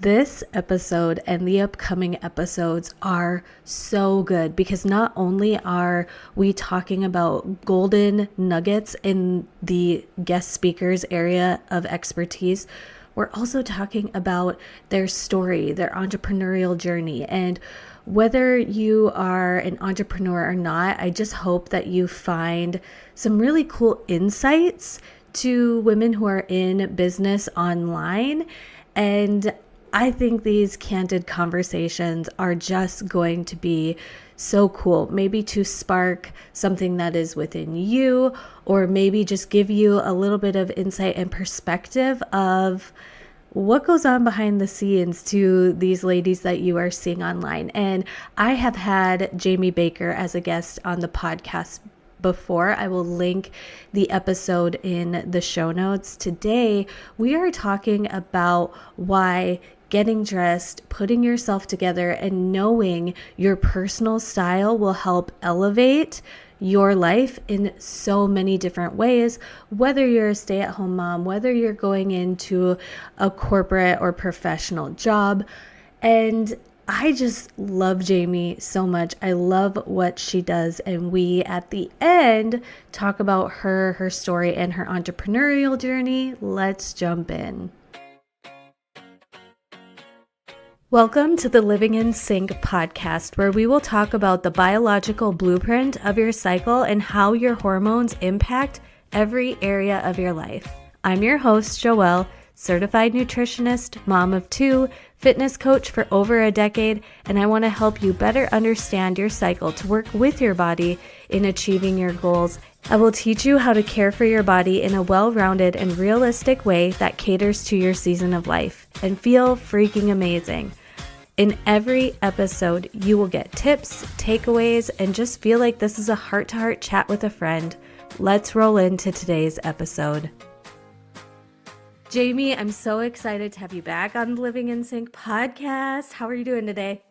This episode and the upcoming episodes are so good because not only are we talking about golden nuggets in the guest speakers area of expertise, we're also talking about their story, their entrepreneurial journey. And whether you are an entrepreneur or not, I just hope that you find some really cool insights to women who are in business online. And I think these candid conversations are just going to be so cool. Maybe to spark something that is within you, or maybe just give you a little bit of insight and perspective of what goes on behind the scenes to these ladies that you are seeing online. And I have had Jammie Baker as a guest on the podcast before. I will link the episode in the show notes. Today, we are talking about why getting dressed, putting yourself together, and knowing your personal style will help elevate your life in so many different ways, whether you're a stay-at-home mom, whether you're going into a corporate or professional job. And I just love Jammie so much. I love what she does. And we, at the end, talk about her story and her entrepreneurial journey. Let's jump in. Welcome to the Living in Sync podcast, where we will talk about the biological blueprint of your cycle and how your hormones impact every area of your life. I'm your host, Joelle, certified nutritionist, mom of two, fitness coach for over a decade, and I want to help you better understand your cycle to work with your body in achieving your goals. I will teach you how to care for your body in a well-rounded and realistic way that caters to your season of life and feel freaking amazing. In every episode, you will get tips, takeaways, and just feel like this is a heart-to-heart chat with a friend. Let's roll into today's episode. Jammie, I'm so excited to have you back on the Living in Sync podcast. How are you doing today?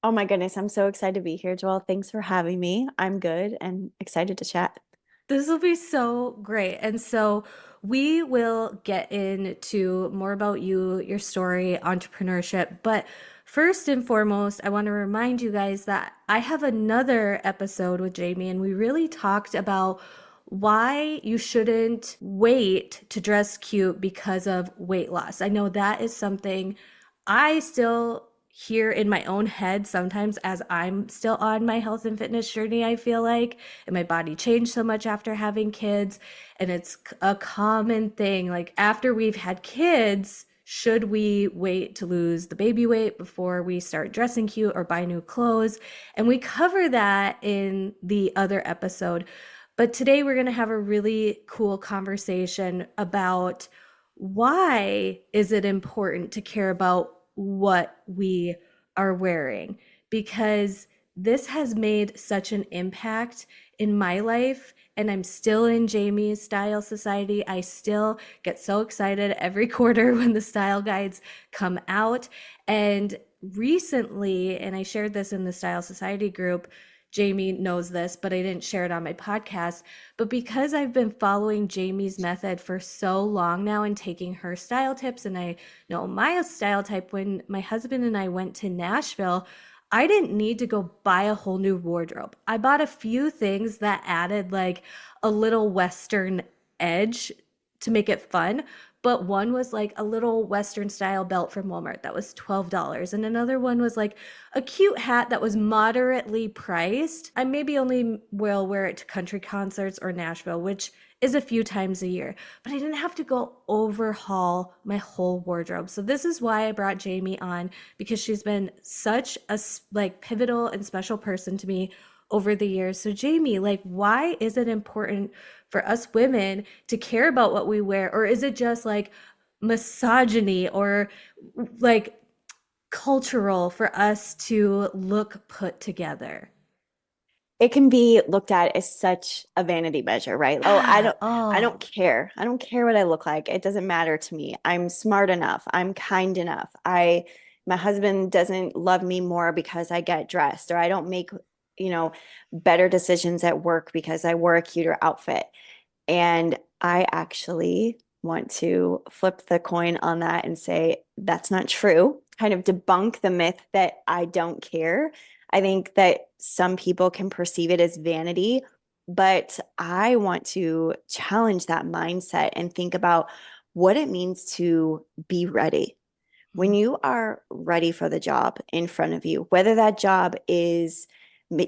Oh my goodness, I'm so excited to be here, Joelle. Thanks for having me. I'm good and excited to chat. This will be so great. And so we will get into more about you, your story, entrepreneurship. But first and foremost, I want to remind you guys that I have another episode with Jammie, and we really talked about why you shouldn't wait to dress cute because of weight loss. I know that is something I still hear in my own head sometimes as I'm still on my health and fitness journey, I feel like, and my body changed so much after having kids. And it's a common thing. Like after we've had kids, should we wait to lose the baby weight before we start dressing cute or buy new clothes? And we cover that in the other episode. But today we're going to have a really cool conversation about why is it important to care about what we are wearing, because this has made such an impact in my life, and I'm still in Jammie's Style Society. I still get so excited every quarter when the style guides come out. And recently, and I shared this in the Style Society group, Jammie knows this, but I didn't share it on my podcast. But because I've been following Jammie's method for so long now and taking her style tips, and I know my style type, when my husband and I went to Nashville, I didn't need to go buy a whole new wardrobe. I bought a few things that added like a little Western edge to make it fun. But one was like a little Western style belt from Walmart that was $12. And another one was like a cute hat that was moderately priced. I maybe only will wear it to country concerts or Nashville, which is a few times a year, but I didn't have to go overhaul my whole wardrobe. So this is why I brought Jammie on, because she's been such a like pivotal and special person to me over the years. So Jammie, like, why is it important for us women to care about what we wear? Or is it just like misogyny or like cultural for us to look put together? It can be looked at as such a vanity measure, right? Oh, Yeah. I don't Oh, care. I don't care what I look like. It doesn't matter to me. I'm smart enough. I'm kind enough. My husband doesn't love me more because I get dressed, or I don't make, you know, better decisions at work because I wear a cuter outfit. And I actually want to flip the coin on that and say that's not true. kind of debunk the myth that I don't care. I think that some people can perceive it as vanity, but I want to challenge that mindset and think about what it means to be ready. When Mm. you are ready for the job in front of you, whether that job is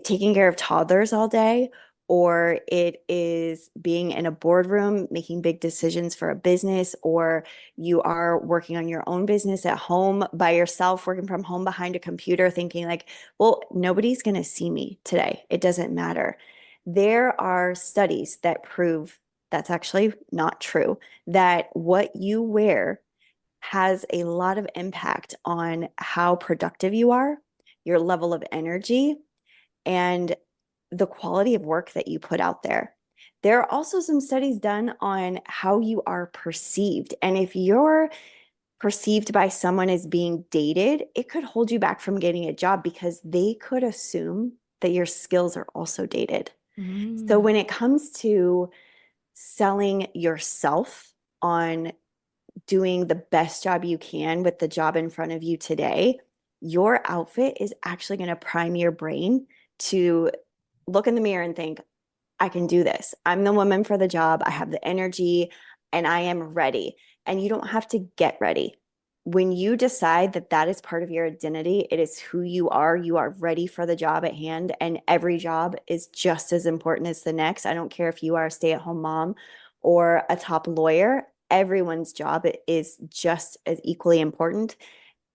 taking care of toddlers all day, or it is being in a boardroom making big decisions for a business, or you are working on your own business at home by yourself, working from home behind a computer, thinking like, well, nobody's going to see me today. It doesn't matter. There are studies that prove that's actually not true, that what you wear has a lot of impact on how productive you are, your level of energy, and the quality of work that you put out there. There are also some studies done on how you are perceived. And if you're perceived by someone as being dated, it could hold you back from getting a job because they could assume that your skills are also dated. So Mm. when it comes to selling yourself on doing the best job you can with the job in front of you today, your outfit is actually going to prime your brain to look in the mirror and think, I can do this. I'm the woman for the job. I have the energy and I am ready. And you don't have to get ready. When you decide that that is part of your identity, it is who you are ready for the job at hand. And every job is just as important as the next. I don't care if you are a stay at home mom or a top lawyer, everyone's job is just as equally important.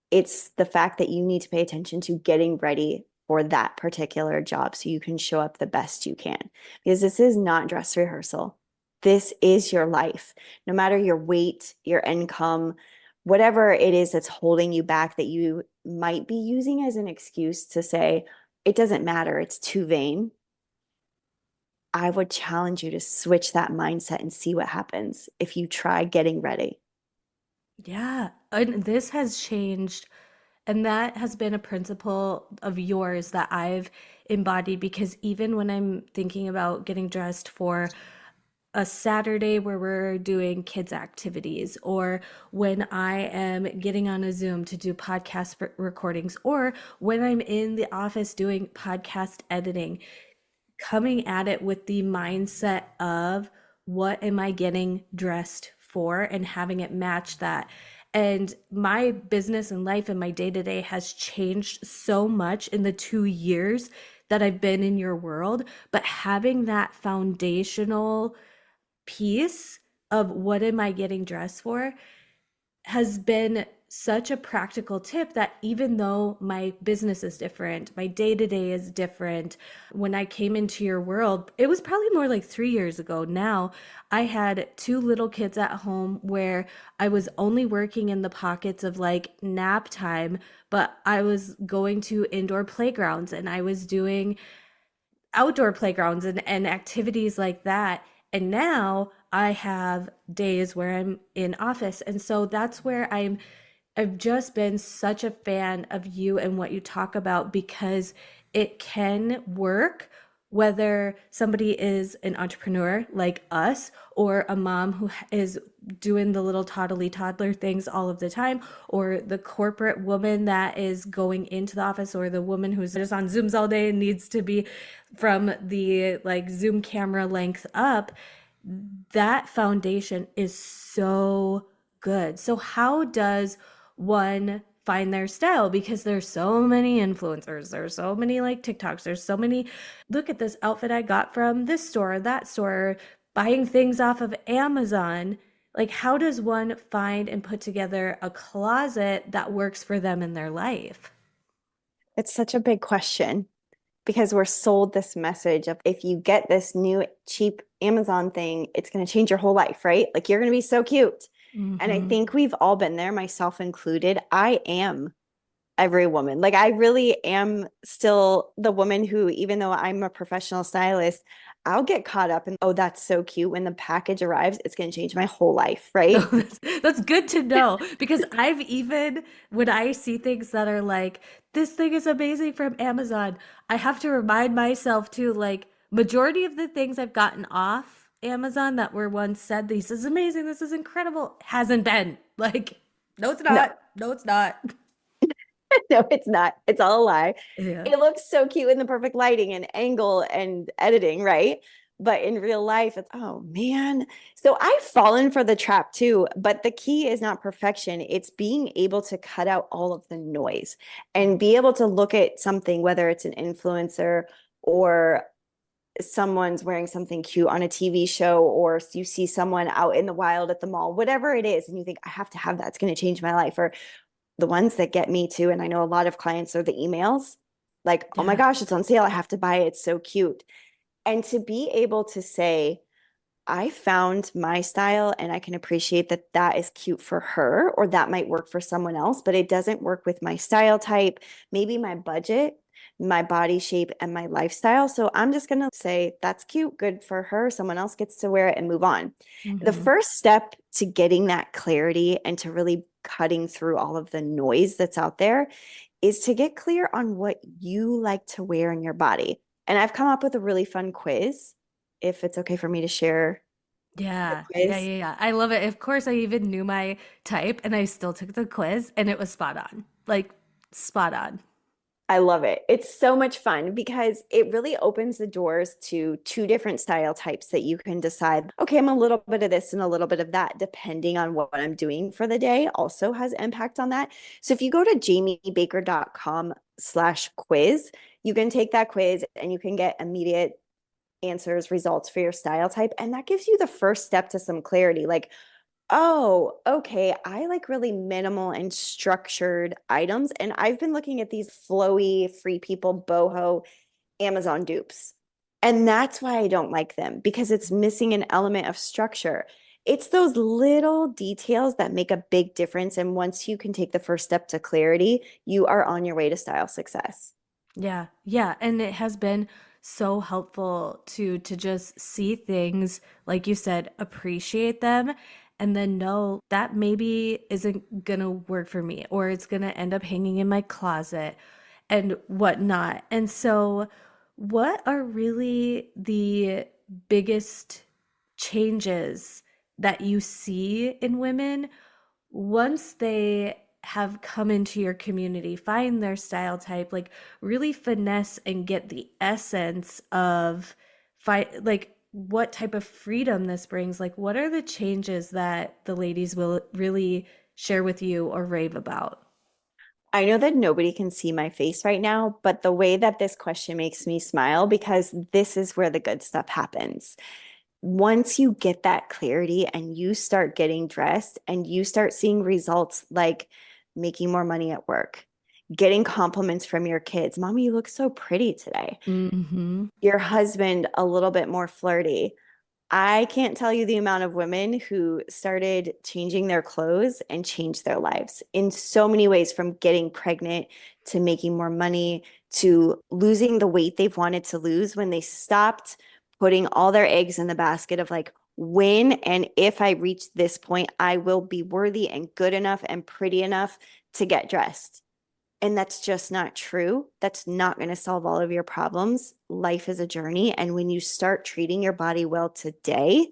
It's the fact that you need to pay attention to getting ready for that particular job so you can show up the best you can. Because this is not dress rehearsal. This is your life. No matter your weight, your income, whatever it is that's holding you back that you might be using as an excuse to say, it doesn't matter, it's too vain. I would challenge you to switch that mindset and see what happens if you try getting ready. Yeah, and this has changed, and that has been a principle of yours that I've embodied because even when I'm thinking about getting dressed for a Saturday where we're doing kids' activities, or when I am getting on a Zoom to do podcast recordings, or when I'm in the office doing podcast editing, coming at it with the mindset of what am I getting dressed for and having it match that. And my business and life and my day to day has changed so much in the 2 years that I've been in your world. But having that foundational piece of what am I getting dressed for has been such a practical tip that even though my business is different, my day to day is different, when I came into your world, it was probably more like 3 years ago now. I had two little kids at home where I was only working in the pockets of like nap time, but I was going to indoor playgrounds and I was doing outdoor playgrounds and activities like that. And now I have days where I'm in office. And so that's where I've just been such a fan of you and what you talk about because it can work whether somebody is an entrepreneur like us or a mom who is doing the little toddler things all of the time, or the corporate woman that is going into the office, or the woman who's just on Zooms all day and needs to be from the like Zoom camera length up. That foundation is so good. So how does one find their style? Because there's so many influencers, there's so many like TikToks, there's so many, look at this outfit I got from this store, that store, buying things off of Amazon. Like, how does one find and put together a closet that works for them in their life? It's such a big question because we're sold this message of if you get this new cheap Amazon thing, it's going to change your whole life, right? Like you're going to be so cute. And I Mm-hmm. think we've all been there, myself included. I am every woman. Like I really am still the woman who, even though I'm a professional stylist, I'll get caught up in, oh, that's so cute. When the package arrives, it's going to change my whole life, No, right? that's good to know because I've even, when I see things that are like, this thing is amazing from Amazon, I have to remind myself too, like, majority of the things I've gotten off Amazon that were once said, this is amazing, this is incredible, hasn't been. Like, no, it's No, not. No, it's not. No, it's not. It's all a lie. Yeah. It looks so cute in the perfect lighting and angle and editing, right? But in real life, it's, oh man. So I've fallen for the trap too. But the key is not perfection, it's being able to cut out all of the noise and be able to look at something, whether it's an influencer or someone's wearing something cute on a TV show, or you see someone out in the wild at the mall, whatever it is, and you think, I have to have that. It's going to change my life. Or the ones that get me too, and I know a lot of clients are the emails like, oh my Yeah. gosh, it's on sale. I have to buy it. It's so cute. And to be able to say, I found my style and I can appreciate that that is cute for her, or that might work for someone else, but it doesn't work with my style type, maybe my budget, my body shape, and my lifestyle. So I'm just going to say, that's cute, good for her. Someone else gets to wear it and move on. The Hmm. first step to getting that clarity and to really cutting through all of the noise that's out there is to get clear on what you like to wear in your body. And I've come up with a really fun quiz, if it's okay for me to share the Yeah. Yeah. quiz. Yeah. Yeah. I love it. Of course, I even knew my type and I still took the quiz and it was spot on. Like, spot on. I love it. It's so much fun because it really opens the doors to two different style types that you can decide, okay, I'm a little bit of this and a little bit of that, depending on what I'm doing for the day, also has impact on that. So if you go to jammiebaker.com/quiz, you can take that quiz and you can get immediate answers, results for your style type. And that gives you the first step to some clarity. Like, oh, okay. I like really minimal and structured items. And I've been looking at these flowy, free people, boho Amazon dupes. And that's why I don't like them, because it's missing an element of structure. It's those little details that make a big difference. And once you can take the first step to clarity, you are on your way to style success. Yeah, yeah, and it has been so helpful to just see things, like you said, appreciate them, and then know that maybe isn't gonna work for me, or it's gonna end up hanging in my closet and whatnot. And so, what are really the biggest changes that you see in women once they have come into your community, find their style type, like really finesse and get the essence of like what type of freedom this brings? Like, what are the changes that the ladies will really share with you or rave about? I know that nobody can see my face right now, but the way that this question makes me smile, because this is where the good stuff happens. Once you get that clarity and you start getting dressed and you start seeing results like making more money at work, getting compliments from your kids, Mommy, you look so pretty today. Mm-hmm. Your husband, a little bit more flirty. I can't tell you the amount of women who started changing their clothes and changed their lives in so many ways, from getting pregnant to making more money to losing the weight they've wanted to lose when they stopped putting all their eggs in the basket of like, when and if I reach this point, I will be worthy and good enough and pretty enough to get dressed. And that's just not true. That's not going to solve all of your problems. Life is a journey. And when you start treating your body well today,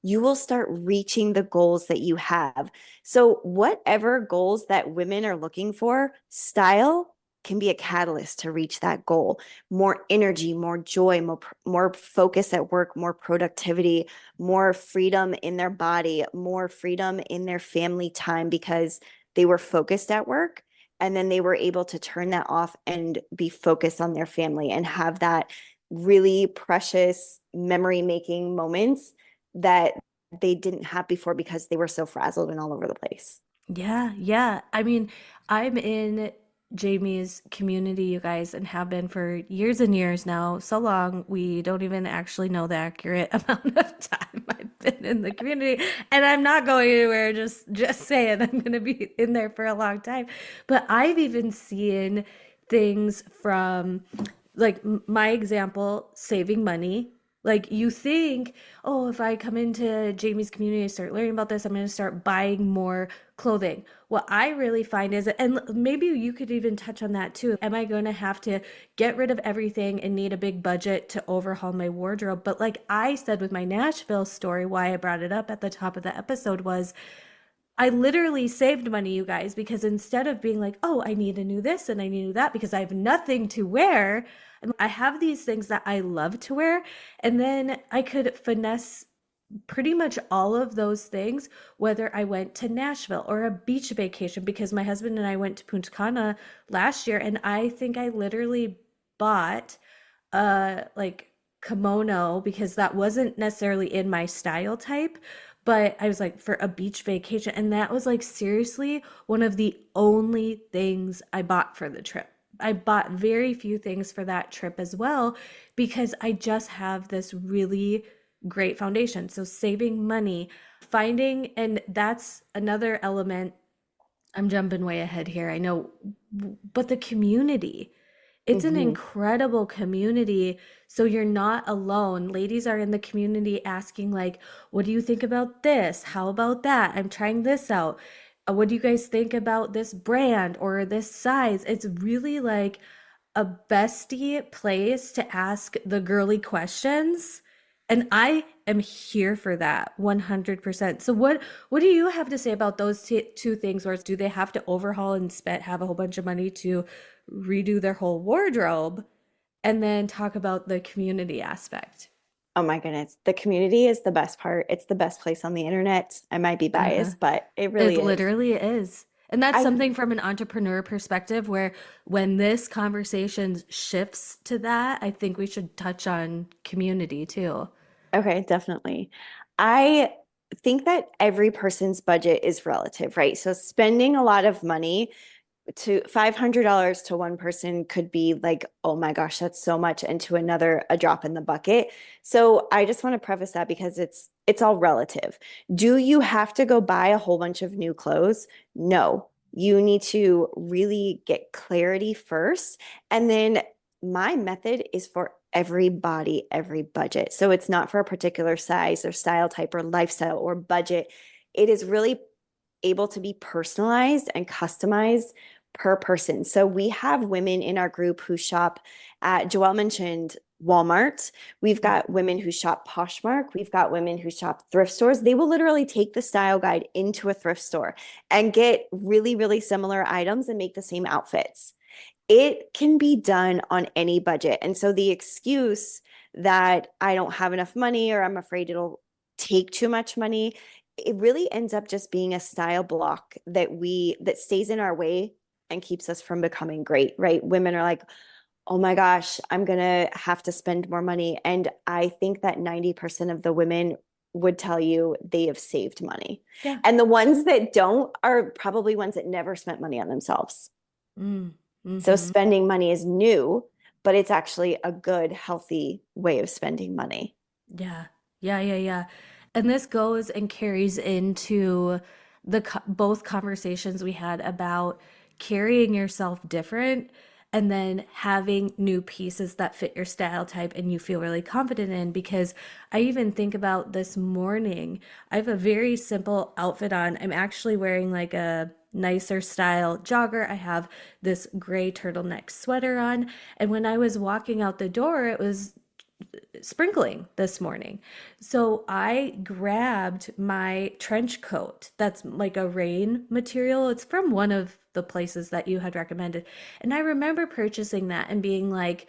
you will start reaching the goals that you have. So, whatever goals that women are looking for, style can be a catalyst to reach that goal. More energy, more joy, more focus at work, more productivity, more freedom in their body, more freedom in their family time, because they were focused at work and then they were able to turn that off and be focused on their family and have that really precious memory making moments that they didn't have before because they were so frazzled and all over the place. Yeah, yeah. I mean, I'm in Jamie's community, you guys, and have been for years and years now. So long, we don't even actually know the accurate amount of time I've been in the community. And I'm not going anywhere, just saying I'm gonna be in there for a long time. But I've even seen things from like my example, saving money. Like you think, oh, if I come into Jamie's community and start learning about this, I'm going to start buying more clothing. What I really find is, and maybe you could even touch on that too. Am I going to have to get rid of everything and need a big budget to overhaul my wardrobe? But like I said with my Nashville story, why I brought it up at the top of the episode was I literally saved money, you guys, because instead of being like, oh, I need a new this and I need a new that because I have nothing to wear, I have these things that I love to wear. And then I could finesse pretty much all of those things, whether I went to Nashville or a beach vacation, because my husband and I went to Punta Cana last year, and I think I literally bought like kimono because that wasn't necessarily in my style type, but I was like for a beach vacation, and that was like seriously one of the only things I bought for the trip. I bought very few things for that trip as well because I just have this really great foundation. So saving money, finding, and that's another element. I'm jumping way ahead here, I know, but the community. It's an Hmm. incredible community. So you're not alone. Ladies are in the community asking, like, what do you think about this? How about that? I'm trying this out. What do you guys think about this brand or this size? It's really like a bestie place to ask the girly questions. And I am here for that 100%. So what do you have to say about those two things? Or do they have to overhaul and spend have a whole bunch of money to redo their whole wardrobe? And then talk about the community aspect. Oh my goodness. The community is the best part. It's the best place on the internet. I might be Uh-huh. biased, but it It really is. literally is. And that's I something from an entrepreneur perspective where when this conversation shifts to that, I think we should touch on community too. Okay, definitely. I think that every person's budget is relative, right? So spending a lot of money to $500 to one person could be like, oh my gosh, that's so much, and to another, a drop in the bucket. So I just want to preface that because it's all relative. Do you have to go buy a whole bunch of new clothes? No. You need to really get clarity first. And then my method is for everybody, every budget. So it's not for a particular size or style type or lifestyle or budget. It is really able to be personalized and customized per person. So we have women in our group who shop at, Joelle mentioned Walmart. We've got women who shop Poshmark. We've got women who shop thrift stores. They will literally take the style guide into a thrift store and get really, really similar items and make the same outfits. It can be done on any budget. And so the excuse that I don't have enough money or I'm afraid it'll take too much money, it really ends up just being a style block that stays in our way and keeps us from becoming great, right? Women are like, oh my gosh, I'm going to have to spend more money. And I think that 90% of the women would tell you they have saved money. Yeah. And the ones that don't are probably ones that never spent money on themselves. Mm. So Mm-hmm. spending money is new, but it's actually a good, healthy way of spending money. Yeah. Yeah, yeah, yeah. And this goes and carries into both conversations we had about carrying yourself different and then having new pieces that fit your style type and you feel really confident in. Because I even think about this morning, I have a very simple outfit on. I'm actually wearing like a nicer style jogger. I have this gray turtleneck sweater on. And when I was walking out the door, it was sprinkling this morning. So I grabbed my trench coat that's like a rain material. It's from one of the places that you had recommended. And I remember purchasing that and being like,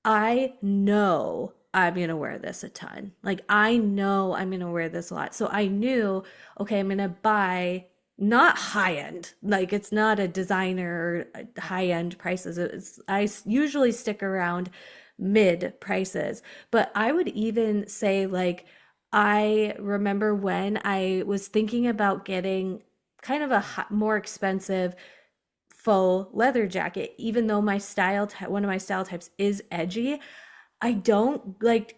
I know I'm going to wear this a ton. Like, I know I'm going to wear this a lot. So I knew, okay, I'm going to buy not high end. Like, it's not a designer or high end prices. I usually stick around mid prices. But I would even say, like, I remember when I was thinking about getting kind of a more expensive faux leather jacket, even though one of my style types is edgy. I don't like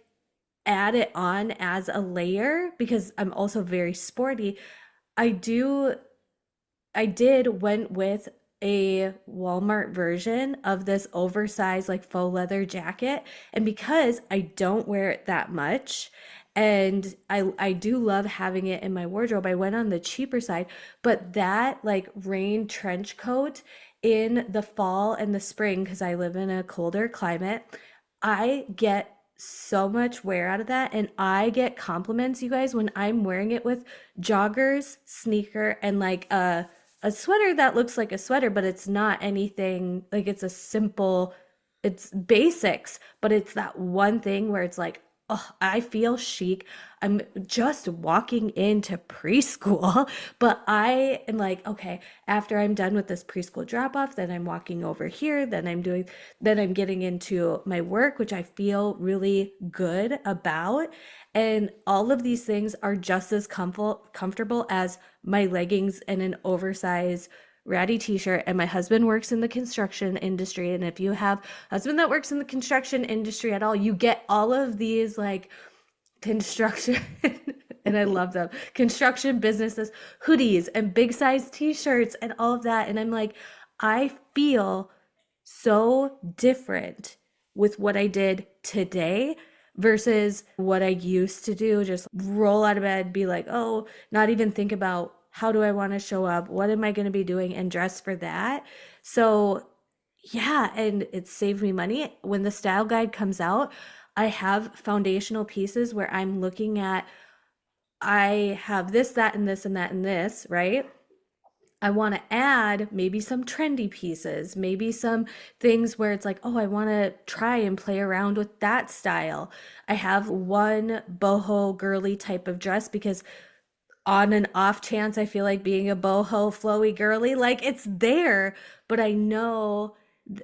add it on as a layer because I'm also very sporty. I do I did went with a Walmart version of this oversized like faux leather jacket, and because I don't wear it that much and I do love having it in my wardrobe, I went on the cheaper side, but that like rain trench coat in the fall and the spring because I live in a colder climate, I get so much wear out of that. And I get compliments, you guys, when I'm wearing it with joggers, sneaker, and like a sweater that looks like a sweater, but it's not anything like it's a simple, it's basics, but it's that one thing where it's like, oh, I feel chic. I'm just walking into preschool, but I am like, okay, after I'm done with this preschool drop off, then I'm walking over here, then I'm getting into my work, which I feel really good about. And all of these things are just as comfortable as my leggings and an oversized ratty t-shirt. And my husband works in the construction industry. And if you have a husband that works in the construction industry at all, you get all of these like construction and I love them. Construction businesses, hoodies and big size t-shirts and all of that. And I'm like, I feel so different with what I did today versus what I used to do. Just roll out of bed, be like, oh, not even think about how do I want to show up? What am I going to be doing and dress for that? So, yeah, and it saved me money. When the style guide comes out, I have foundational pieces where I'm looking at, I have this, that, and this, and that, and this, right? I want to add maybe some trendy pieces, maybe some things where it's like, oh, I want to try and play around with that style. I have one boho girly type of dress because on an off chance I feel like being a boho flowy girly, like it's there, but I know,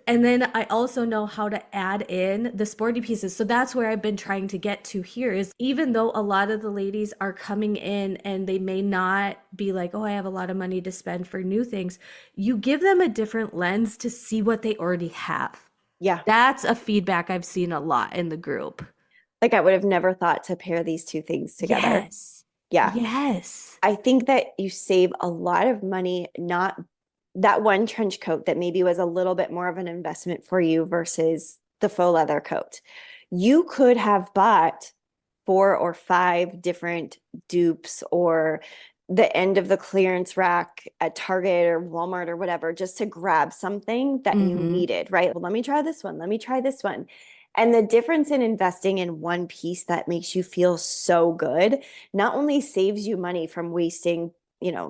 and then I also know how to add in the sporty pieces. So that's where I've been trying to get to here is even though a lot of the ladies are coming in and they may not be like, oh, I have a lot of money to spend for new things, you give them a different lens to see what they already have. Yeah. That's a feedback I've seen a lot in the group. Like I would have never thought to pair these two things together. Yes. Yeah. Yes. I think that you save a lot of money, not that one trench coat that maybe was a little bit more of an investment for you versus the faux leather coat. You could have bought 4 or 5 different dupes or the end of the clearance rack at Target or Walmart or whatever, just to grab something that you Mm-hmm. needed, right? Well, let me try this one. Let me try this one. And the difference in investing in one piece that makes you feel so good not only saves you money from wasting,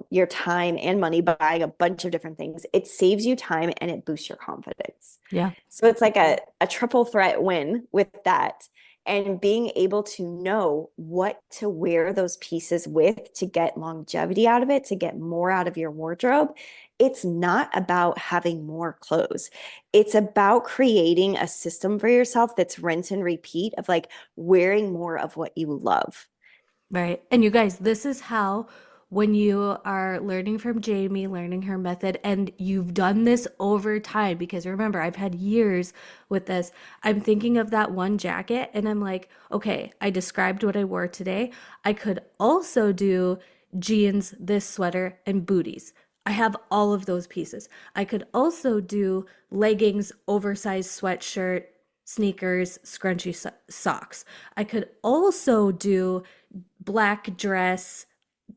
your time and money buying a bunch of different things, it saves you time and it boosts your confidence. Yeah. So it's like a triple threat win with that. And being able to know what to wear those pieces with to get longevity out of it, to get more out of your wardrobe. It's not about having more clothes. It's about creating a system for yourself that's rinse and repeat of like wearing more of what you love. Right. And you guys, this is how, when you are learning from Jamie, learning her method, and you've done this over time, because remember, I've had years with this. I'm thinking of that one jacket and I'm like, okay, I described what I wore today. I could also do jeans, this sweater, and booties. I have all of those pieces. I could also do leggings, oversized sweatshirt, sneakers, scrunchy socks. I could also do black dress,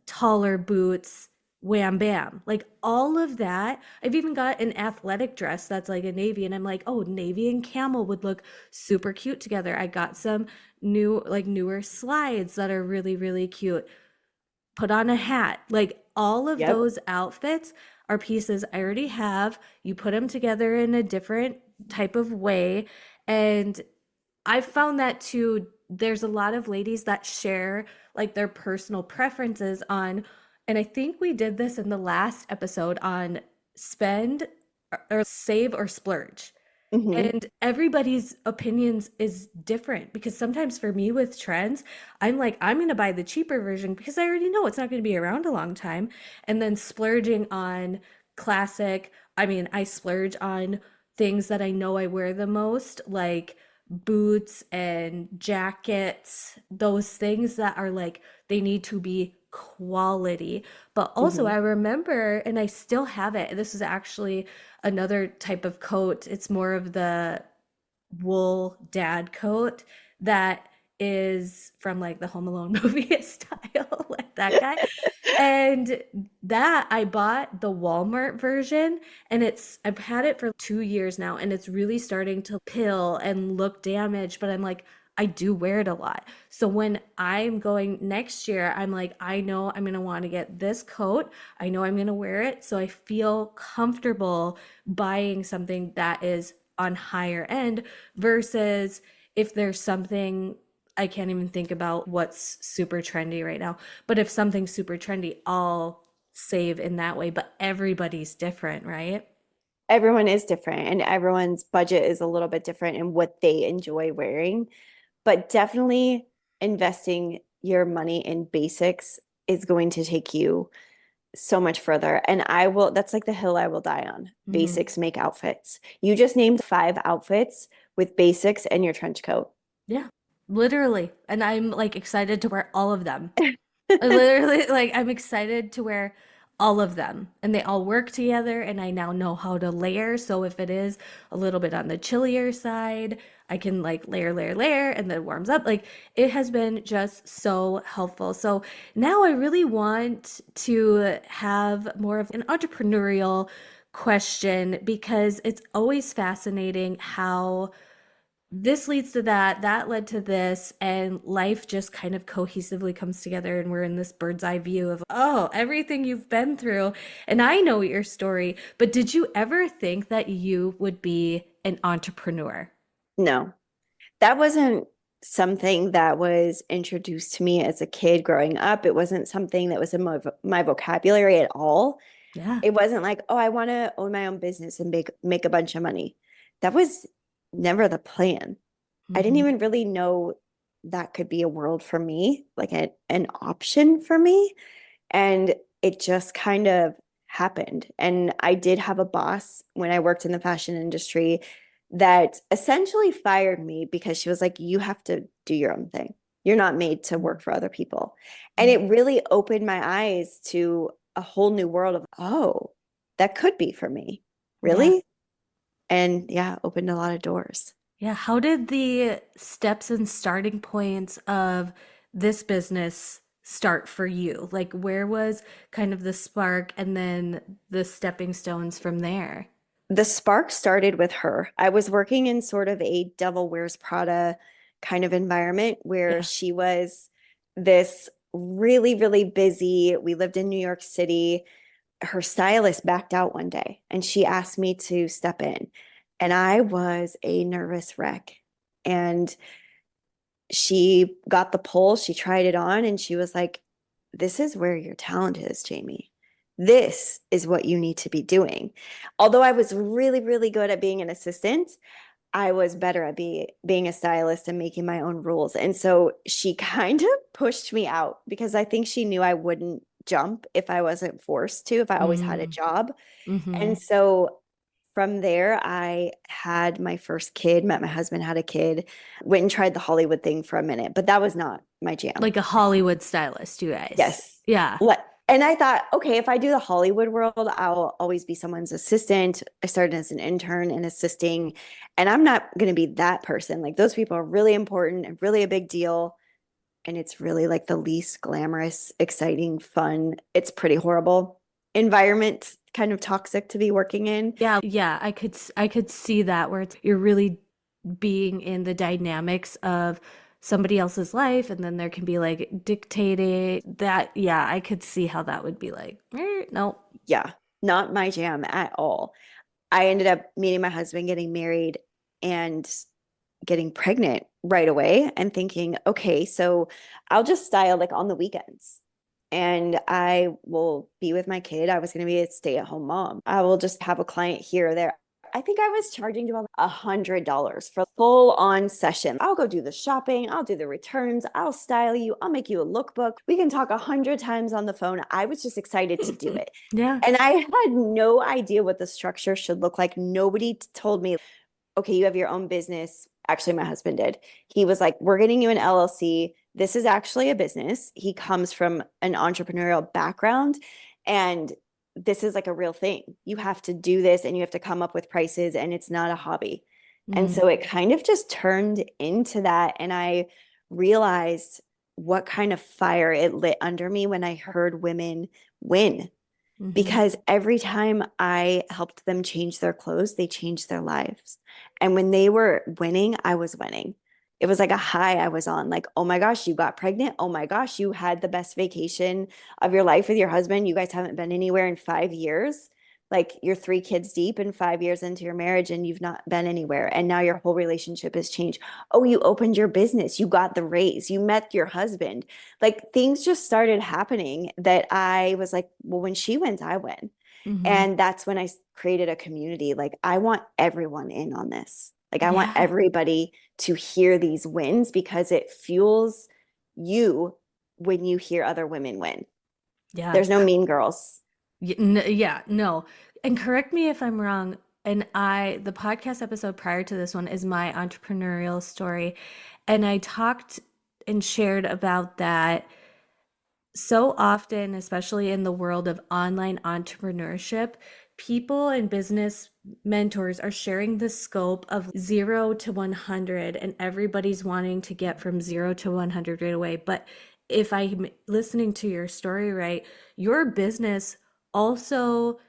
taller boots, wham bam. Like all of that. I've even got an athletic dress that's like a navy, and I'm like, oh, navy and camel would look super cute together. I got some newer slides that are really, really cute. Put on a hat. Like all of Yep. those outfits are pieces I already have. You put them together in a different type of way. And I've found that too. There's a lot of ladies that share like their personal preferences on, and I think we did this in the last episode on spend or save or splurge. Mm-hmm. And everybody's opinions is different because sometimes for me with trends, I'm like, I'm going to buy the cheaper version because I already know it's not going to be around a long time. And then splurging on classic, I mean, I splurge on things that I know I wear the most, like boots and jackets, those things that are like, they need to be quality. But also, Mm-hmm. I remember, and I still have it. This is actually another type of coat. It's more of the wool dad coat that is from like the Home Alone movie style, like that guy. And that I bought the Walmart version, and I've had it for 2 years now and it's really starting to pill and look damaged, but I'm like, I do wear it a lot. So when I'm going next year, I'm like, I know I'm going to want to get this coat. I know I'm going to wear it. So I feel comfortable buying something that is on higher end versus if there's something I can't even think about what's super trendy right now. But if something's super trendy, I'll save in that way. But everybody's different, right? Everyone is different and everyone's budget is a little bit different in what they enjoy wearing, but definitely investing your money in basics is going to take you so much further. And that's like the hill I will die on. Hmm. Basics make outfits. You just named 5 outfits with basics and your trench coat. Yeah, literally. And I'm like excited to wear all of them. I literally like I'm excited to wear all of them and they all work together and I now know how to layer. So if it is a little bit on the chillier side, I can like layer and then it warms up. Like it has been just so helpful. So now I really want to have more of an entrepreneurial question because it's always fascinating how this leads to that, that led to this, and life just kind of cohesively comes together. And we're in this bird's eye view of, oh, everything you've been through. And I know your story, but did you ever think that you would be an entrepreneur? No, that wasn't something that was introduced to me as a kid growing up. It wasn't something that was in my vocabulary at all. Yeah. It wasn't like, oh, I want to own my own business and make a bunch of money. That was never the plan. I didn't Hmm. even really know that could be a world for me, like an option for me. And it just kind of happened. And I did have a boss when I worked in the fashion industry that essentially fired me because she was like, you have to do your own thing. You're not made to work for other people. And it really opened my eyes to a whole new world of, oh, that could be for me. Yeah. Really? And yeah, opened a lot of doors. Yeah. How did the steps and starting points of this business start for you? Like, where was kind of the spark and then the stepping stones from there? The spark started with her. I was working in sort of a Devil Wears Prada kind of environment where Yeah. she was this really, really busy. We lived in New York City. Her stylist backed out one day and she asked me to step in. And I was a nervous wreck. And she got the pull, she tried it on, and she was like, this is where your talent is, Jammie. This is what you need to be doing. Although I was really, really good at being an assistant, I was better at being a stylist and making my own rules. And so she kind of pushed me out because I think she knew I wouldn't jump if I wasn't forced to, if I always had a Mm, job. mm-hmm. And so from there, I had my first kid, met my husband, had a kid, went and tried the Hollywood thing for a minute, but that was not my jam. Like a Hollywood stylist, you guys. Yes. Yeah. And I thought, okay, if I do the Hollywood world, I'll always be someone's assistant. I started as an intern and assisting, and I'm not going to be that person. Like those people are really important and really a big deal. And it's really like the least glamorous, exciting, fun. It's pretty horrible environment, kind of toxic to be working in. Yeah, yeah, I could see that where you're really being in the dynamics of somebody else's life and then there can be like dictating that. Yeah, I could see how that would be like, no. Yeah, not my jam at all. I ended up meeting my husband, getting married, and getting pregnant right away and thinking, okay, so I'll just style like on the weekends and I will be with my kid. I was going to be a stay-at-home mom. I will just have a client here or there. I think I was charging about $100 for a full-on session. I'll go do the shopping. I'll do the returns. I'll style you. I'll make you a lookbook. We can talk 100 times on the phone. I was just excited to do it. Yeah. And I had no idea what the structure should look like. Nobody told me, okay, you have your own business. Actually, my husband did. He was like, we're getting you an LLC. This is actually a business. He comes from an entrepreneurial background. And this is like a real thing. You have to do this and you have to come up with prices, and it's not a hobby. And Mm, so it kind of just turned into that. And I realized what kind of fire it lit under me when I heard women win, mm-hmm. because every time I helped them change their clothes, they changed their lives. And when they were winning, I was winning. it was like a high I was on. Like, oh my gosh, you got pregnant. Oh my gosh, you had the best vacation of your life with your husband. You guys haven't been anywhere in 5 years. Like you're 3 kids deep and 5 years into your marriage and you've not been anywhere. And now your whole relationship has changed. Oh, you opened your business. You got the raise. You met your husband. Like things just started happening that I was like, well, when she wins, I win. Hmm. And that's when I created a community. Like, I want everyone in on this. Like, I want Yeah. everybody to hear these wins because it fuels you when you hear other women win. Yeah. There's no mean girls. Yeah, no. And correct me if I'm wrong. And the podcast episode prior to this one is my entrepreneurial story. And I talked and shared about that so often, especially in the world of online entrepreneurship. People and business mentors are sharing the scope of 0 to 100, and everybody's wanting to get from 0 to 100 right away. But if I'm listening to your story right, your business also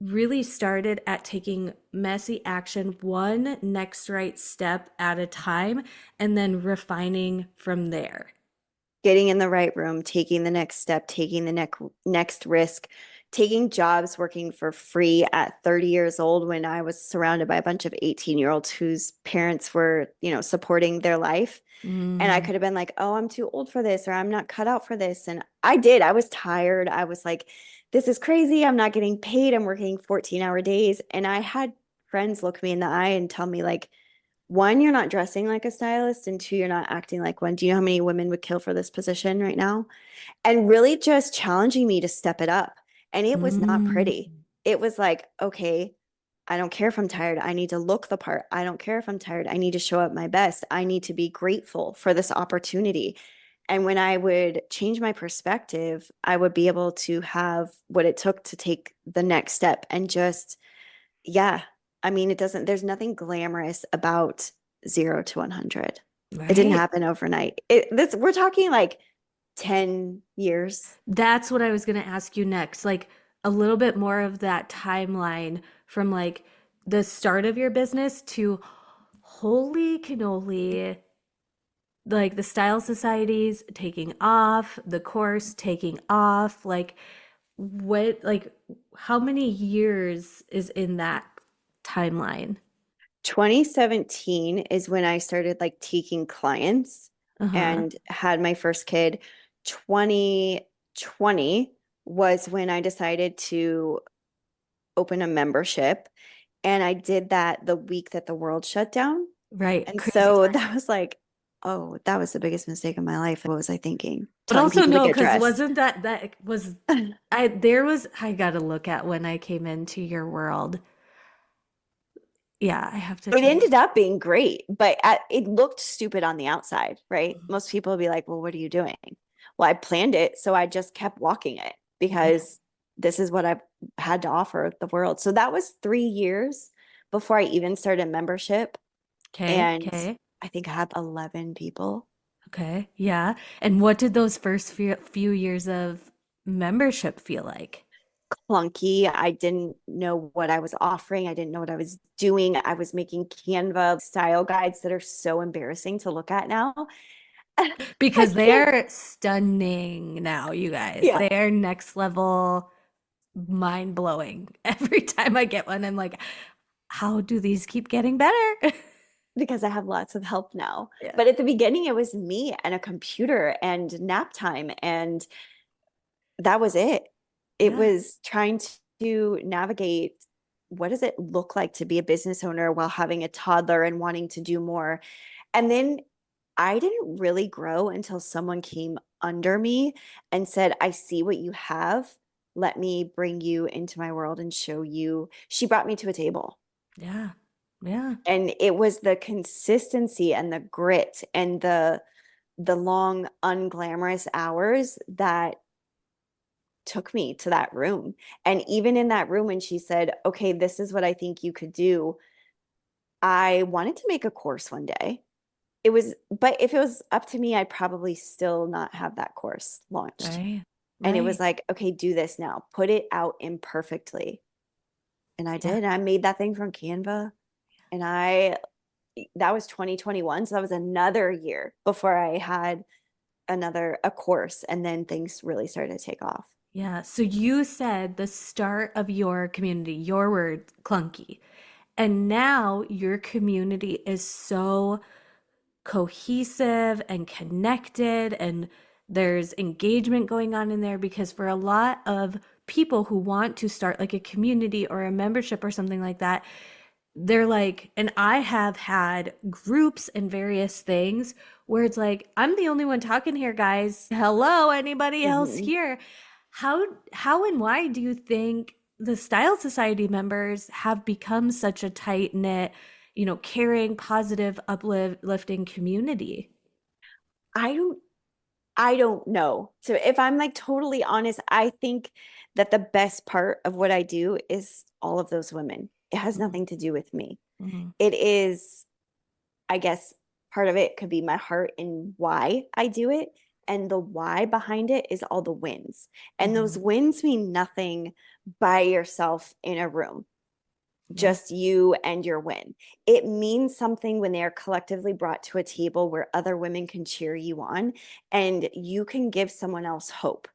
really started at taking messy action, one next right step at a time, and then refining from there. Getting in the right room, taking the next step, taking the next risk, taking jobs, working for free at 30 years old when I was surrounded by a bunch of 18-year-olds whose parents were, supporting their life. And I Mm-hmm. could have been like, oh, I'm too old for this, or I'm not cut out for this. And I did. I was tired. I was like, this is crazy. I'm not getting paid. I'm working 14-hour days. And I had friends look me in the eye and tell me, like, one, you're not dressing like a stylist, and two, you're not acting like one. Do you know how many women would kill for this position right now? And really just challenging me to step it up. And it was not Mm. pretty. It was like, okay, I don't care if I'm tired. I need to look the part. I don't care if I'm tired. I need to show up my best. I need to be grateful for this opportunity. And when I would change my perspective, I would be able to have what it took to take the next step and just, yeah. I mean, there's nothing glamorous about 0 to 100. It didn't Right. happen overnight. We're talking like 10 years. That's what I was going to ask you next. Like a little bit more of that timeline from like the start of your business to holy cannoli, like the style societies taking off, the course taking off. Like like how many years is in that timeline? 2017 is when I started like taking clients Uh-huh. and had my first kid. 2020 was when I decided to open a membership. And I did that the week that the world shut down. Right. And Crazy so time. that was like, oh, that was the biggest mistake of my life. What was I thinking? But Telling also people to no, get because dressed. wasn't that was I gotta look at when I came into your world. Yeah, I have to It check. ended up being great, but it looked stupid on the outside, right? Most people would be like, well, what are you doing? Well, I planned it, so I just kept walking it Yeah. because this is what I've had to offer the world. So that was 3 years before I even started membership. Okay. And Okay. I think I had 11 people. Okay. Yeah. And what did those first few years of membership feel like? Clunky. I didn't know what I was offering. I didn't know what I was doing. I was making Canva style guides that are so embarrassing to look at now. I Because can't. they're stunning now, you guys. Yeah. They're next level, mind blowing. Every time I get one, I'm like, how do these keep getting better? Because I have lots of help now. Yeah. But at the beginning, it was me and a computer and nap time. And that was it. It Yeah. was trying to navigate what does it look like to be a business owner while having a toddler and wanting to do more. And then I didn't really grow until someone came under me and said, I see what you have. Let me bring you into my world and show you. She brought me to a table. Yeah. Yeah. And it was the consistency and the grit and the long unglamorous hours that took me to that room. And even in that room when she said, okay, this is what I think you could do, I wanted to make a course one day. But if it was up to me, I'd probably still not have that course launched. Right. And it was Right. like, okay, do this now, put it out imperfectly. And I Yeah. did. I made that thing from Canva and I that was 2021. So that was another year before I had a course, and then things really started to take off. Yeah. So you said the start of your community, your word, clunky. And now your community is so cohesive and connected, and there's engagement going on in there because for a lot of people who want to start like a community or a membership or something like that, they're like, and I have had groups and various things where it's like, I'm the only one talking here, guys. Hello, anybody else Mhm. here? How and why do you think the Style Society members have become such a tight knit, caring, positive, uplifting community? I don't I don't know. So if I'm like totally honest, I think that the best part of what I do is all of those women. It has nothing to do with me. Mhm. It is, I guess, part of it could be my heart and why I do it. And the why behind it is all the wins. And those Mhm. wins mean nothing by yourself in a room, Yeah. just you and your win. It means something when they are collectively brought to a table where other women can cheer you on and you can give someone else hope.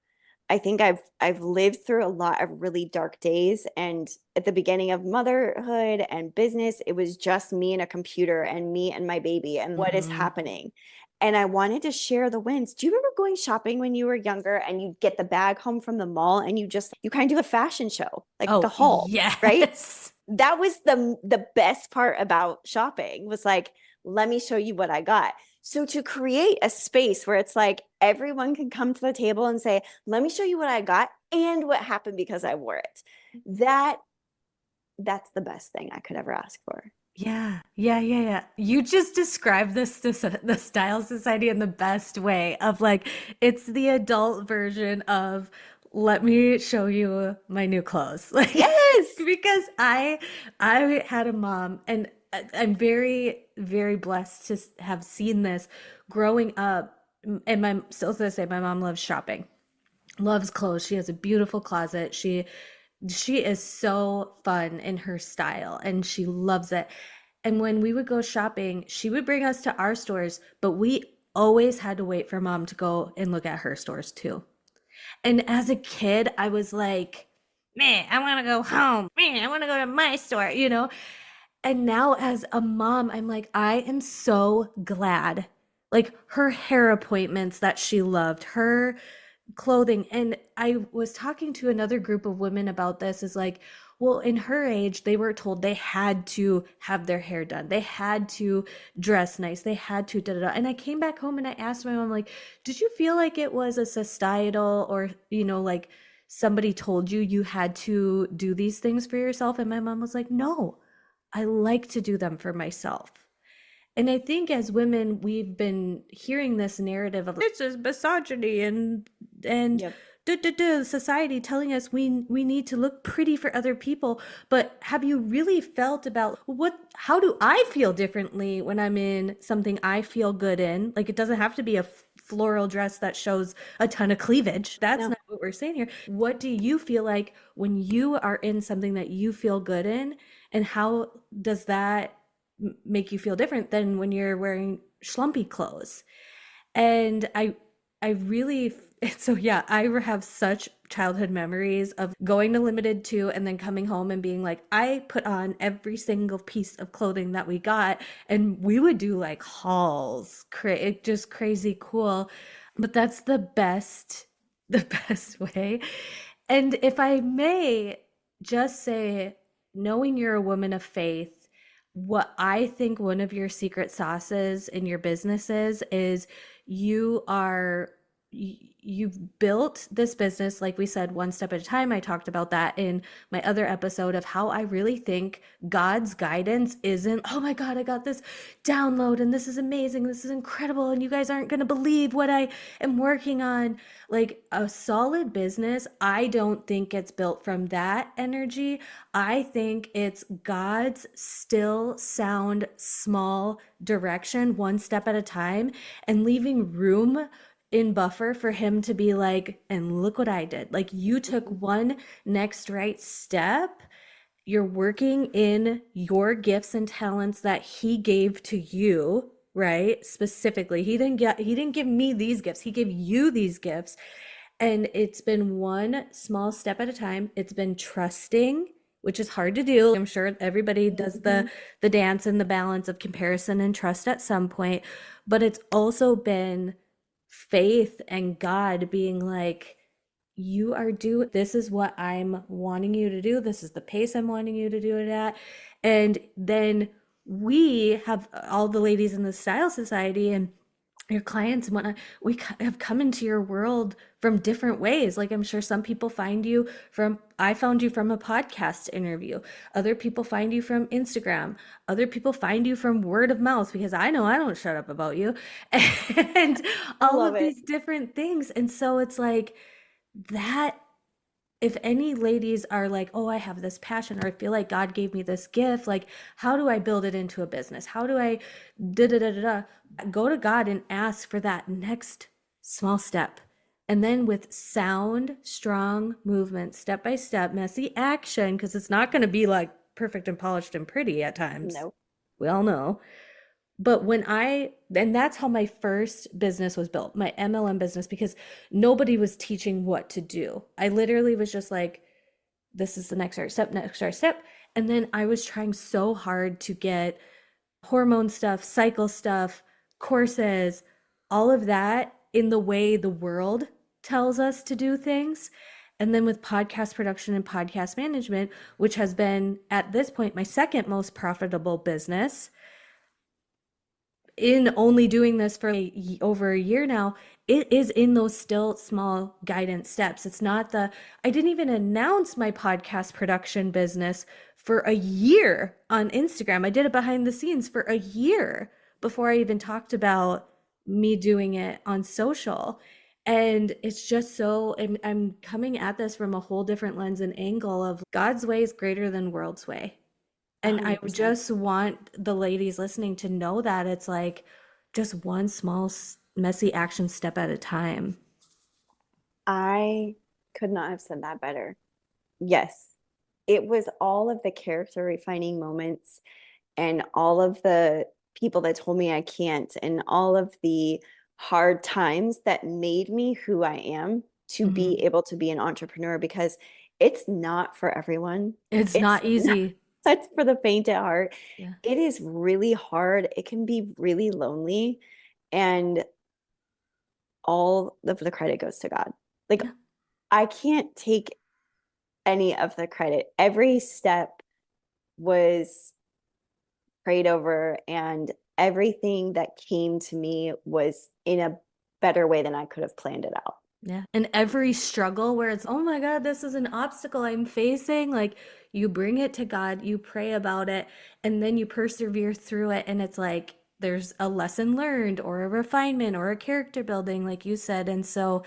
I think I've lived through a lot of really dark days, and at the beginning of motherhood and business it was just me and a computer and me and my baby and what is Mhm. happening. And I wanted to share the wins. Do you remember going shopping when you were younger and you get the bag home from the mall and you kind of do a fashion show, like a Oh, haul, right? yes. That was the best part about shopping, was like, let me show you what I got. So to create a space where it's like everyone can come to the table and say, let me show you what I got and what happened because I wore it. That that's the best thing I could ever ask for. Yeah, yeah, yeah, yeah. You just described the Style Society in the best way of like it's the adult version of let me show you my new clothes. Like Yes. because I had a mom and I'm very very blessed to have seen this growing up. And my still to this day my mom loves shopping, loves clothes. She has a beautiful closet. She is so fun in her style and she loves it. And when we would go shopping, she would bring us to our stores, but we always had to wait for mom to go and look at her stores too. And as a kid, I was like, man, I want to go home. Man, I want to go to my store. And now as a mom, I'm like, I am so glad. Like her hair appointments that she loved, her clothing. And I was talking to another group of women about this is like, well, in her age, they were told they had to have their hair done. They had to dress nice. They had to da da da. And I came back home and I asked my mom, like, did you feel like it was a societal or, like somebody told you you had to do these things for yourself? And my mom was like, no, I like to do them for myself. And I think as women, we've been hearing this narrative of this is misogyny and Yep. society telling us we need to look pretty for other people. But have you really felt about how do I feel differently when I'm in something I feel good in? Like it doesn't have to be a floral dress that shows a ton of cleavage. That's No. not what we're saying here. What do you feel like when you are in something that you feel good in? And how does that make you feel different than when you're wearing schlumpy clothes? And I really so yeah, I have such childhood memories of going to Limited Too and then coming home and being like, I put on every single piece of clothing that we got, and we would do like hauls, just crazy cool. But that's the best way. And if I may just say, knowing you're a woman of faith, what I think one of your secret sauces in your businesses is you are you've built this business, like we said, one step at a time. I talked about that in my other episode of how I really think God's guidance isn't, oh my God, I got this download and this is amazing, this is incredible, and you guys aren't going to believe what I am working on. Like a solid business, I don't think it's built from that energy. I think it's God's still, sound, small direction, one step at a time, and leaving room in buffer for him to be like, and look what I did. Like you took one next right step you're working in your gifts and talents that he gave to you, right? Specifically. He didn't give me these gifts. He gave you these gifts. And it's been one small step at a time. It's been trusting, which is hard to do. I'm sure everybody does Mhm. the dance and the balance of comparison and trust at some point, but it's also been faith and God being like, you are doing this is what I'm wanting you to do. This is the pace I'm wanting you to do it at. And then we have all the ladies in the Style Society and your clients and whatnot, we have come into your world from different ways. Like I'm sure some people find you from, I found you from a podcast interview. Other people find you from Instagram. Other people find you from word of mouth because I know I don't shut up about you and all Love of it. these different things. And so it's like that if any ladies are like, oh, I have this passion, or I feel like God gave me this gift, like, how do I build it into a business? How do I da da da da da? Go to God and ask for that next small step. And then with sound, strong movement, step by step, messy action, because it's not going to be like perfect and polished and pretty at times. No. We all know. But and that's how my first business was built, my MLM business, because nobody was teaching what to do. I literally was just like, this is the next right step, next right step. And then I was trying so hard to get hormone stuff, cycle stuff, courses, all of that in the way the world tells us to do things. And then with podcast production and podcast management, which has been at this point my second most profitable business, in only doing this for over a year now, it is in those still small guidance steps. It's not I didn't even announce my podcast production business for a year on Instagram. I did it behind the scenes for a year before I even talked about me doing it on social. And it's just so, I'm coming at this from a whole different lens and angle of God's way is greater than world's way. And I would 100%. just want the ladies listening to know that it's like just one small, messy action step at a time. I could not have said that better. Yes, it was all of the character refining moments and all of the people that told me I can't and all of the hard times that made me who I am to be Mhm. able to be an entrepreneur because it's not for everyone. It's It's not not easy. for the faint at heart. Yeah. It is really hard. It can be really lonely. And all of the credit goes to God. Like, Yeah. I can't take any of the credit. Every step was prayed over, and everything that came to me was in a better way than I could have planned it out. Yeah. And every struggle where it's, oh my God, this is an obstacle I'm facing, like you bring it to God, you pray about it, and then you persevere through it. And it's like there's a lesson learned or a refinement or a character building, like you said. And so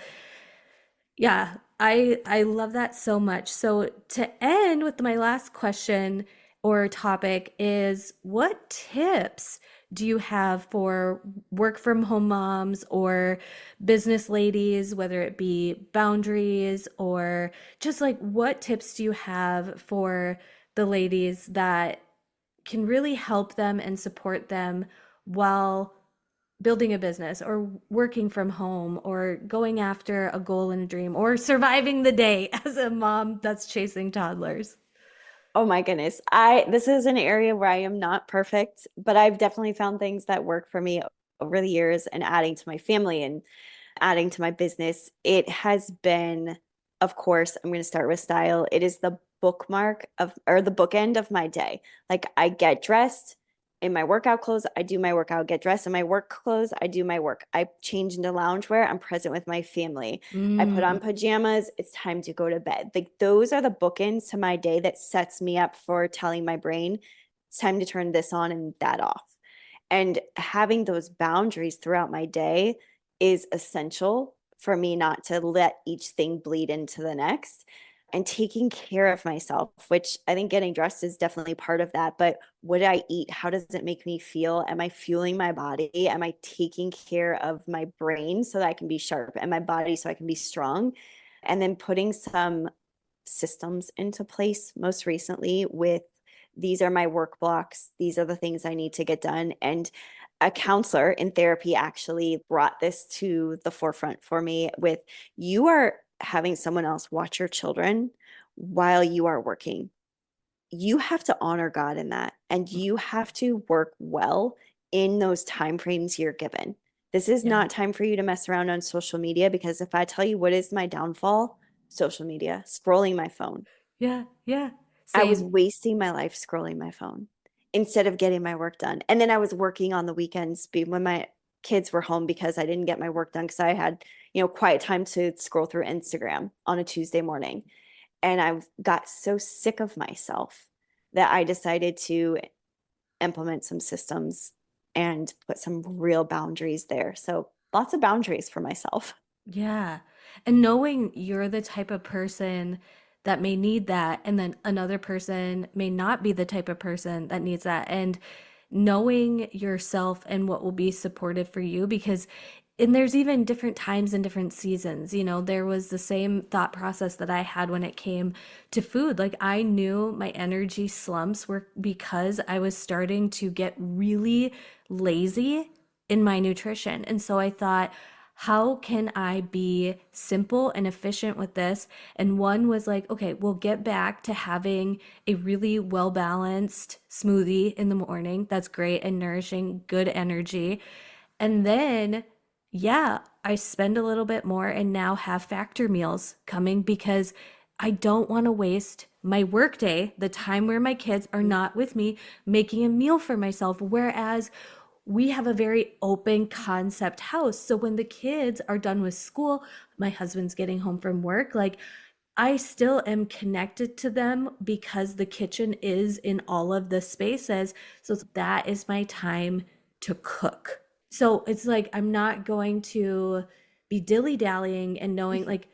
yeah, I love that so much. So to end with my last question or topic is what tips do you have for work from home moms or business ladies, whether it be boundaries or just like what tips do you have for the ladies that can really help them and support them while building a business or working from home or going after a goal and a dream or surviving the day as a mom that's chasing toddlers? Oh my goodness. I This is an area where I am not perfect, but I've definitely found things that work for me over the years and adding to my family and adding to my business. It has been, of course, I'm going to start with style. It is the bookmark of, or the bookend of my day. Like I get dressed in my workout clothes, I do my workout, get dressed in my work clothes, I do my work. I change into loungewear, I'm present with my family. I put Mm, on pajamas, it's time to go to bed. Like those are the bookends to my day that sets me up for telling my brain it's time to turn this on and that off. And having those boundaries throughout my day is essential for me not to let each thing bleed into the next and taking care of myself, which I think getting dressed is definitely part of that. But what do I eat? How does it make me feel? Am I fueling my body? Am I taking care of my brain so that I can be sharp and my body so I can be strong? And then putting some systems into place most recently with these are my work blocks, these are the things I need to get done. And a counselor in therapy actually brought this to the forefront for me with you are having someone else watch your children while you are working. You have to honor God in that, and you have to work well in those time frames you're given. This is Yeah. not time for you to mess around on social media because if I tell you what is my downfall, social media, scrolling my phone. Yeah. Yeah. I was Same. wasting my life scrolling my phone instead of getting my work done. And then I was working on the weekends when my kids were home because I didn't get my work done because I had, quiet time to scroll through Instagram on a Tuesday morning. And I got so sick of myself that I decided to implement some systems and put some real boundaries there. So lots of boundaries for myself. Yeah. And knowing you're the type of person that may need that, and then another person may not be the type of person that needs that. And knowing yourself and what will be supportive for you, because and there's even different times and different seasons. There was the same thought process that I had when it came to food. Like I knew my energy slumps were because I was starting to get really lazy in my nutrition. And so I thought, how can I be simple and efficient with this? And one was like, okay, we'll get back to having a really well balanced smoothie in the morning. That's great and nourishing, good energy. And then, yeah, I spend a little bit more and now have factor meals coming because I don't want to waste my workday, the time where my kids are not with me, making a meal for myself. Whereas we have a very open concept house. So when the kids are done with school, my husband's getting home from work, like I still am connected to them because the kitchen is in all of the spaces. So that is my time to cook. So it's like I'm not going to be dilly-dallying and knowing like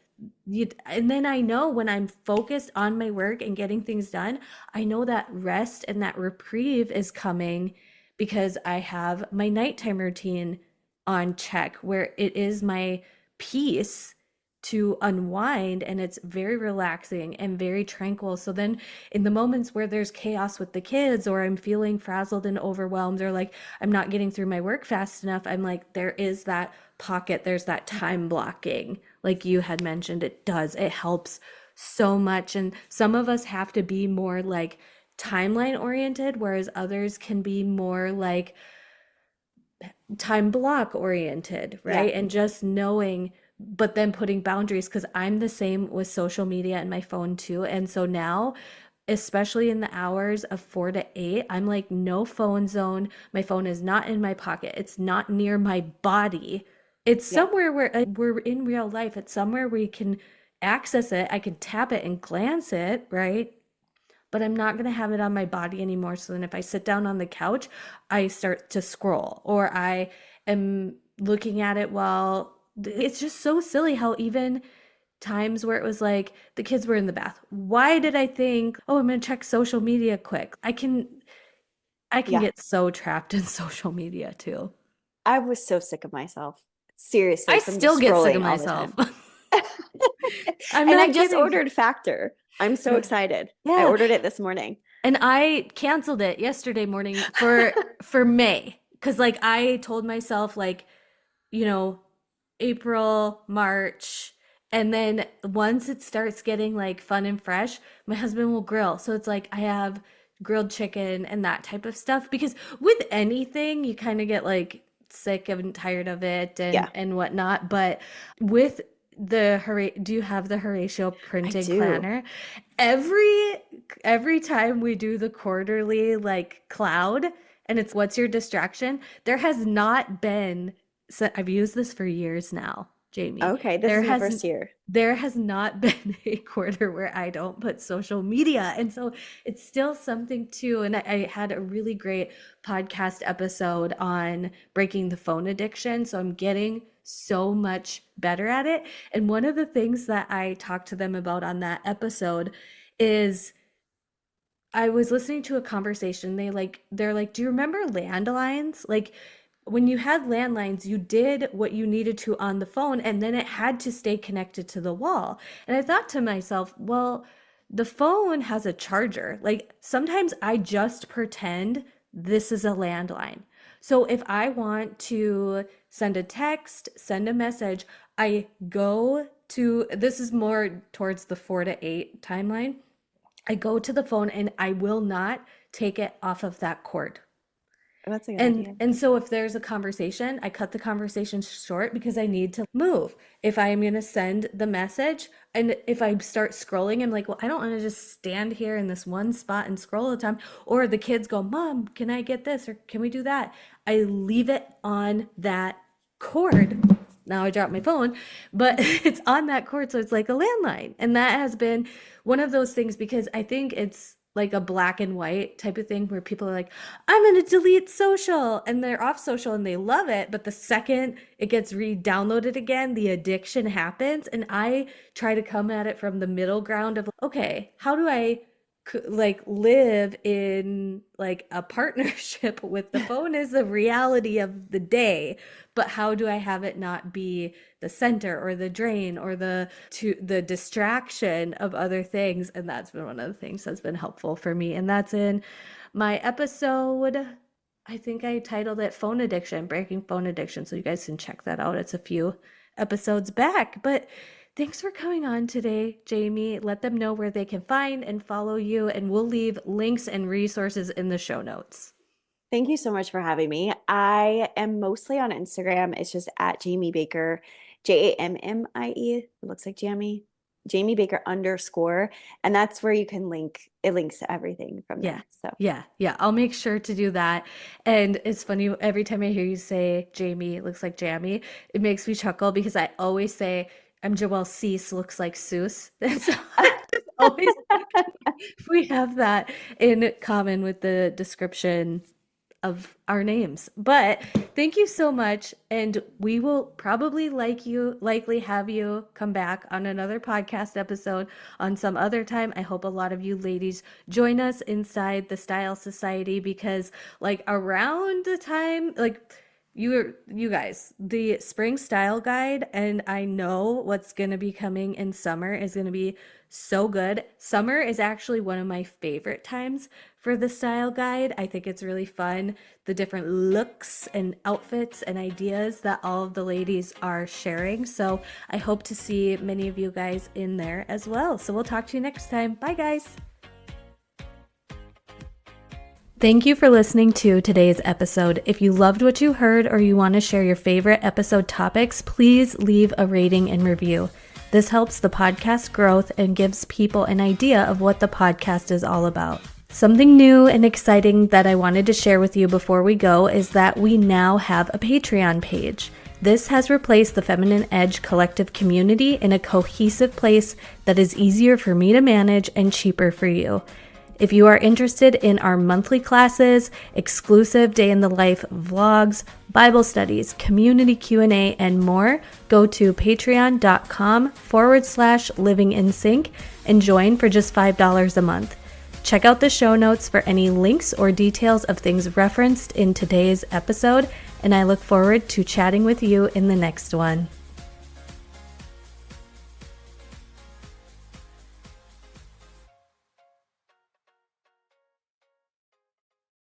and then I know when I'm focused on my work and getting things done, I know that rest and that reprieve is coming because I have my nighttime routine on check where it is my peace to unwind and it's very relaxing and very tranquil. So then in the moments where there's chaos with the kids or I'm feeling frazzled and overwhelmed or like I'm not getting through my work fast enough, I'm like there is that pocket, there's that time blocking. Like you had mentioned, it helps so much. And some of us have to be more like timeline oriented, whereas others can be more like time block oriented, Yeah. right? And just knowing, but then putting boundaries because I'm the same with social media and my phone too. And so now, especially in the hours of 4 to 8, I'm like, no phone zone. My phone is not in my pocket, it's not near my body. It's Yeah. somewhere where we're in real life. It's somewhere where you can access it. I can tap it and glance it, right? But I'm not going to have it on my body anymore. So then if I sit down on the couch, I start to scroll or I am looking at it while it's just so silly how even times where it was like the kids were in the bath. Why did I think, "Oh, I'm going to check social media quick." I can Yeah. get so trapped in social media too. I was so sick of myself, seriously, I from still just get sick of scrolling all the myself. time. I'm And I not just kidding. ordered Factor. I'm so excited. I Yeah. ordered it this morning. And I canceled it yesterday morning for May cuz like I told myself like, you know, April, March, and then once it starts getting like fun and fresh, my husband will grill. So it's like I have grilled chicken and that type of stuff because with anything you kind of get like sick and tired of it Yeah, and whatnot. But with do you have the Horatio I printed do. planner? Every time we do the quarterly like cloud and it's what's your distraction, there has not been, so I've used this for years now, Jamie. Okay, this There is my has first year. there has not been a quarter where I don't put social media. And so it's still something too. And I had a really great podcast episode on breaking the phone addiction. So I'm getting so much better at it. And one of the things that I talked to them about on that episode is I was listening to a conversation. They're like, "Do you remember landlines? Like when you had landlines, you did what you needed to on the phone and then it had to stay connected to the wall." And I thought to myself, well, the phone has a charger. Like sometimes I just pretend this is a landline. So if I want to send a text, send a message, I go to, this is more towards the 4 to 8 timeline. I go to the phone and I will not take it off of that cord. That's a good And idea. and so if there's a conversation, I cut the conversation short because I need to move. If I am going to send the message and if I start scrolling, I'm like, well, I don't want to just stand here in this one spot and scroll all the time. Or the kids go, Mom, can I get this? Or can we do that? I leave it on that cord. Now I dropped my phone, but it's on that cord. So it's like a landline. And that has been one of those things because I think it's like a black and white type of thing where people are like, I'm going to delete social and they're off social and they love it. But the second it gets re-downloaded again, the addiction happens. And I try to come at it from the middle ground of, okay, how do I like live in like a partnership with the phone is the reality of the day, but how do I have it not be the center or the drain or the distraction of other things? And that's been one of the things that's been helpful for me. And that's in my episode, I think I titled it Phone Addiction, Breaking Phone Addiction. So you guys can check that out. It's a few episodes back. But thanks for coming on today, Jammie. Let them know where they can find and follow you, and we'll leave links and resources in the show notes. Thank you so much for having me. I am mostly on Instagram. It's just at Jammie Baker, Jammie. It looks like Jammie Baker _. And that's where you can it links to everything from Yeah. there. So Yeah. I'll make sure to do that. And it's funny, every time I hear you say Jammie, it looks like Jammie, it makes me chuckle because I always say, I'm JoelleSuess, looks like Seuss. And so I just always we have that in common with the description of our names. But thank you so much. And we will probably likely have you come back on another podcast episode on some other time. I hope a lot of you ladies join us inside the Style Society because like around the time, like you guys, the spring style guide, and I know what's going to be coming in summer is going to be so good. Summer is actually one of my favorite times for the style guide. I think it's really fun, the different looks and outfits and ideas that all of the ladies are sharing. So I hope to see many of you guys in there as well. So we'll talk to you next time. Bye, guys. Thank you for listening to today's episode. If you loved what you heard or you want to share your favorite episode topics, please leave a rating and review. This helps the podcast growth and gives people an idea of what the podcast is all about. Something new and exciting that I wanted to share with you before we go is that we now have a Patreon page. This has replaced the Feminine Edge collective community in a cohesive place that is easier for me to manage and cheaper for you. If you are interested in our monthly classes, exclusive day in the life vlogs, Bible studies, community Q&A, and more, go to patreon.com/livingInSync and join for just $5 a month. Check out the show notes for any links or details of things referenced in today's episode, and I look forward to chatting with you in the next one.